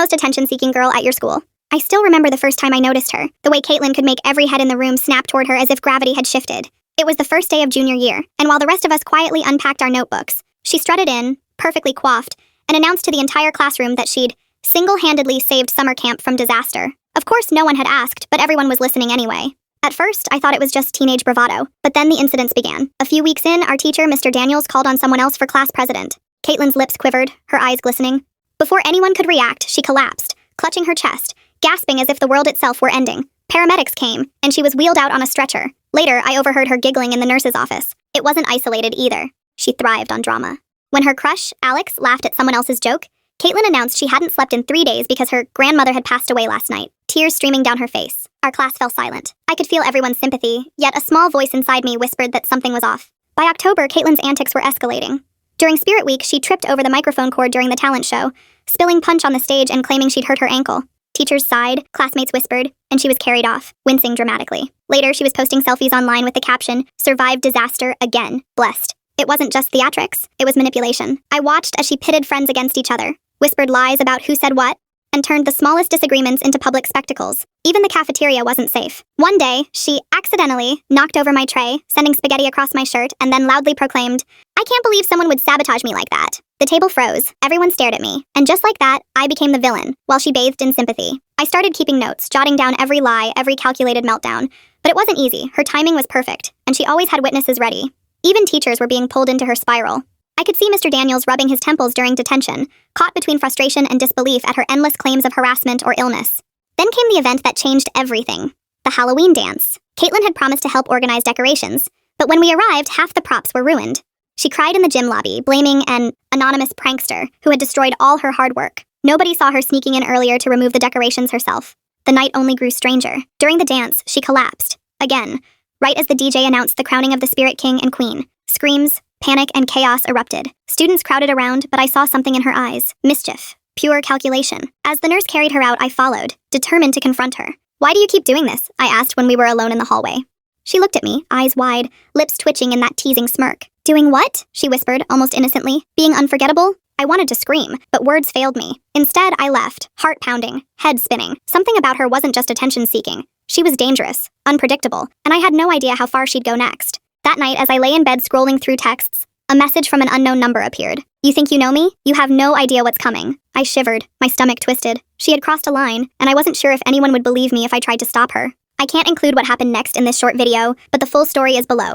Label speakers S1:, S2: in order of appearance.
S1: most attention-seeking girl at your school. I still remember the first time I noticed her, the way Caitlin could make every head in the room snap toward her as if gravity had shifted. It was the first day of junior year, and while the rest of us quietly unpacked our notebooks, she strutted in, perfectly coiffed, and announced to the entire classroom that she'd single-handedly saved summer camp from disaster. Of course, no one had asked, but everyone was listening anyway. At first, I thought it was just teenage bravado, but then the incidents began. A few weeks in, our teacher, Mr. Daniels, called on someone else for class president. Caitlin's lips quivered, her eyes glistening. Before anyone could react, she collapsed, clutching her chest, gasping as if the world itself were ending. Paramedics came, and she was wheeled out on a stretcher. Later, I overheard her giggling in the nurse's office. It wasn't isolated either. She thrived on drama. When her crush, Alex, laughed at someone else's joke, Caitlin announced she hadn't slept in 3 days because her grandmother had passed away last night, tears streaming down her face. Our class fell silent. I could feel everyone's sympathy, yet a small voice inside me whispered that something was off. By October, Caitlin's antics were escalating. During Spirit Week, she tripped over the microphone cord during the talent show, spilling punch on the stage and claiming she'd hurt her ankle. Teachers sighed, classmates whispered, and she was carried off, wincing dramatically. Later, she was posting selfies online with the caption, "Survived disaster again, blessed." It wasn't just theatrics, it was manipulation. I watched as she pitted friends against each other, whispered lies about who said what, and turned the smallest disagreements into public spectacles. Even the cafeteria wasn't safe. One day, she accidentally knocked over my tray, sending spaghetti across my shirt, and then loudly proclaimed, "I can't believe someone would sabotage me like that." The table froze, everyone stared at me, and just like that, I became the villain, while she bathed in sympathy. I started keeping notes, jotting down every lie, every calculated meltdown. But it wasn't easy, her timing was perfect, and she always had witnesses ready. Even teachers were being pulled into her spiral. I could see Mr. Daniels rubbing his temples during detention, caught between frustration and disbelief at her endless claims of harassment or illness. Then came the event that changed everything. The Halloween dance. Caitlin had promised to help organize decorations, but when we arrived, half the props were ruined. She cried in the gym lobby, blaming an anonymous prankster who had destroyed all her hard work. Nobody saw her sneaking in earlier to remove the decorations herself. The night only grew stranger. During the dance, she collapsed. Again, right as the DJ announced the crowning of the Spirit King and Queen. Screams, panic, and chaos erupted. Students crowded around, but I saw something in her eyes. Mischief. Pure calculation. As the nurse carried her out, I followed, determined to confront her. "Why do you keep doing this?" I asked when we were alone in the hallway. She looked at me, eyes wide, lips twitching in that teasing smirk. "Doing what?" she whispered, almost innocently. "Being unforgettable?" I wanted to scream, but words failed me. Instead, I left, heart pounding, head spinning. Something about her wasn't just attention-seeking. She was dangerous, unpredictable, and I had no idea how far she'd go next. That night, as I lay in bed scrolling through texts, a message from an unknown number appeared. "You think you know me? You have no idea what's coming." I shivered, my stomach twisted. She had crossed a line, and I wasn't sure if anyone would believe me if I tried to stop her. I can't include what happened next in this short video, but the full story is below.